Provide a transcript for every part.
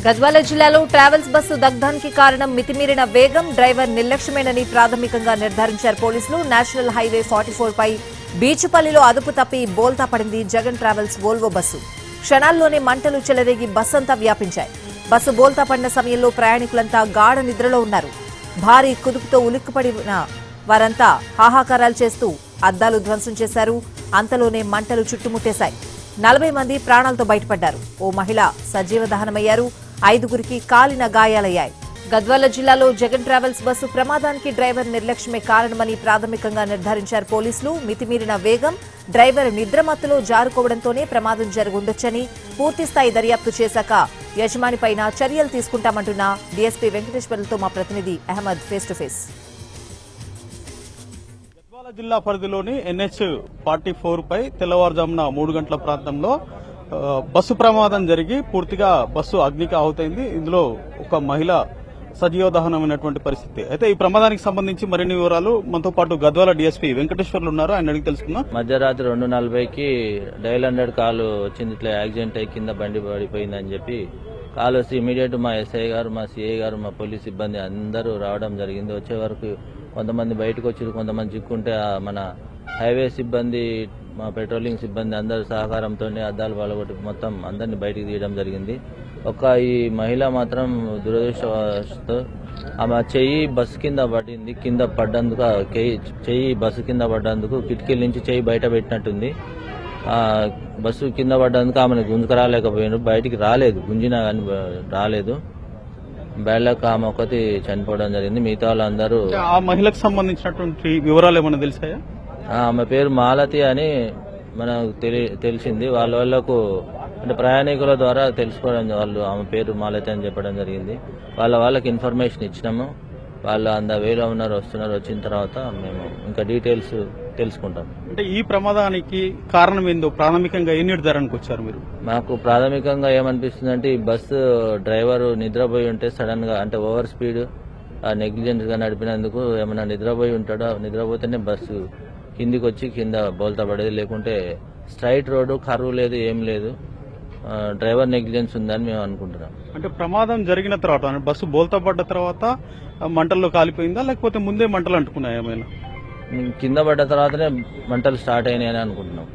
గద్వాల జిల్లాలో travels bus దగ్ధానికి కారణం మితిమీరిన వేగం, డ్రైవర్ నిర్లక్ష్యమేనని ప్రాథమికంగా నిర్ధారించారు పోలీసులు. నేషనల్ హైవే 44 పై బీచుపల్లిలో అదుపు తప్పి బోల్తా పడింది జగన్ ట్రావెల్స్ వోల్వో బస్సు. క్షణాల్లోనే మంటలు చెలరేగి బస్సంతా వ్యాపించాయి. బస్సు బోల్తా పడిన సమయంలో ప్రయాణికులంతా గాఢ నిద్రలో ఉన్నారు. భారీ కుదుపుతో ఉలిక్కిపడిన వారంతా హాహాకారాలు చేస్తూ అద్దాలు ధ్వంసం చేశారు. అంతలోనే మంటలు చుట్టుముట్టేశాయి. 40 మంది ప్రాణాలతో బయటపడ్డారు. ఓ మహిళ సజీవ దహనమయ్యారు. 5గురికి కాలిన గాయాలయ్యాయి. గద్వాల జిల్లాలో జగన్ ట్రావెల్స్ బస్సు ప్రమాదానికి డ్రైవర్ నిర్లక్ష్యమే కారణమని ప్రాథమికంగా నిర్ధారించారు పోలీసులు. మితిమీరిన వేగం, డ్రైవర్ నిద్రమత్తులో జారుకోవడంతోనే ప్రమాదం జరుగుండొచ్చని పూర్తిస్థాయి దర్యాప్తు చేశాక యజమానిపైన చర్యలు తీసుకుంటామంటున్న డీఎస్పీ వెంకటేశ్వర్లతో మా ప్రతినిధి Ahmed face to face. Gadwal జిల్లా పరిధిలోని NH 44 పై తెల్లవారుజామున 3 గంటల ప్రాంతంలో బస్సు ప్రమాదం జరిగి పూర్తిగా బస్సు అగ్నికి ఆహుతైంది. ఇందులో ఒక మహిళ సజీవ దహనమైనటువంటి పరిస్థితి. అయితే ఈ ప్రమాదానికి సంబంధించి మరిన్ని వివరాలు మనతో పాటు గద్వాల డీఎస్పీ వెంకటేశ్వర్లు ఉన్నారు. ఆయన అడిగి తెలుసుకుందాం. మధ్యరాత్రి 2:40కి డయల్ 100 కాల్ వచ్చింది. ఇట్లా యాక్సిడెంట్ అయ్యి కింద బండి పడిపోయిందని చెప్పి కాల్ వస్తే ఇమీడియట్ మా ఎస్ఐ గారు, మా సిఐ గారు, మా పోలీస్ సిబ్బంది అందరూ రావడం జరిగింది. వచ్చే వరకు కొంతమంది బయటకు వచ్చి కొంతమంది చిక్కుంటే మన హైవే సిబ్బంది, మా పెట్రోలింగ్ సిబ్బంది అందరి సహకారంతో అద్దాలు పగలగొట్టి మొత్తం అందరినీ బయటికి తీయడం జరిగింది. ఈ మహిళ మాత్రం దురదృష్టవశాత్తు ఆమె చెయ్యి బస్సు కింద పడింది. కింద పడ్డందుకు చెయ్యి బస్సు కింద పడ్డందుకు కిటికీల నుంచి చెయ్యి బయట పెట్టినట్టుంది. బస్సు కింద పడ్డందుకు ఆమెను గుంజుకరాలేకపోయారు. బయటికి రాలేదు, గుంజినా కానీ రాలేదు. బయళ్ళకు ఆమె ఒకటి చనిపోవడం జరిగింది. మిగతా వాళ్ళందరూ. ఆ మహిళకు సంబంధించినటువంటి వివరాలు ఏమైనా తెలిసాయా? ఆమె పేరు మాలతి అని మనకు తెలిసింది. వాళ్ళకు అంటే ప్రయాణికుల ద్వారా తెలుసుకోవడం, వాళ్ళు ఆమె పేరు మాలతి అని చెప్పడం జరిగింది. వాళ్ళకి ఇన్ఫర్మేషన్ ఇచ్చినాము. వాళ్ళు వేలో ఉన్నారు, వస్తున్నారు. వచ్చిన తర్వాత మేము ఇంకా డీటెయిల్స్ తెలుసుకుంటాం. అంటే ఈ ప్రమాదానికి కారణం ఏందో ప్రాథమికంగా ఏ నిర్ధారణకు వచ్చారు మీరు? మాకు ప్రాథమికంగా ఏమనిపిస్తుంది అంటే ఈ బస్సు డ్రైవర్ నిద్రపోయి ఉంటే సడన్ గా, అంటే ఓవర్ స్పీడ్ నెగ్లిజెన్స్ గా నడిపినందుకు ఏమైనా నిద్రపోయి ఉంటాడో. నిద్రపోతేనే బస్సు కిందికి వచ్చి కింద బోల్తా పడేది. లేకుంటే స్ట్రైట్ రోడ్డు, కర్వ్ లేదు, ఏం లేదు. డ్రైవర్ నెగ్లిజెన్స్ ఉందని మేము అనుకుంటున్నాం. అంటే ప్రమాదం జరిగిన తర్వాత బస్సు బోల్తా పడ్డ తర్వాత మంటల్లో కాలిపోయిందా, లేకపోతే ముందే మంటలు అంటుకున్నాయా ఏమైనా? కింద పడ్డ తర్వాతనే మంటలు స్టార్ట్ అయినాయని అనుకుంటున్నాం.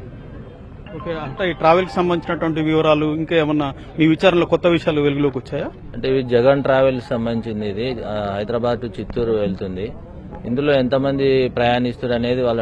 ఓకే. అంటే ఈ ట్రావెల్ కి సంబంధించినటువంటి వివరాలు ఇంకా ఏమన్నా మీ విచారణలో కొత్త విషయాలు వెలుగులోకి వచ్చాయా? అంటే ఇది జగన్ ట్రావెల్స్ సంబంధించింది. ఇది హైదరాబాద్ టు చిత్తూరు వెళ్తుంది. ఇందులో ఎంతమంది ప్రయాణిస్తారు అనేది వాళ్ళ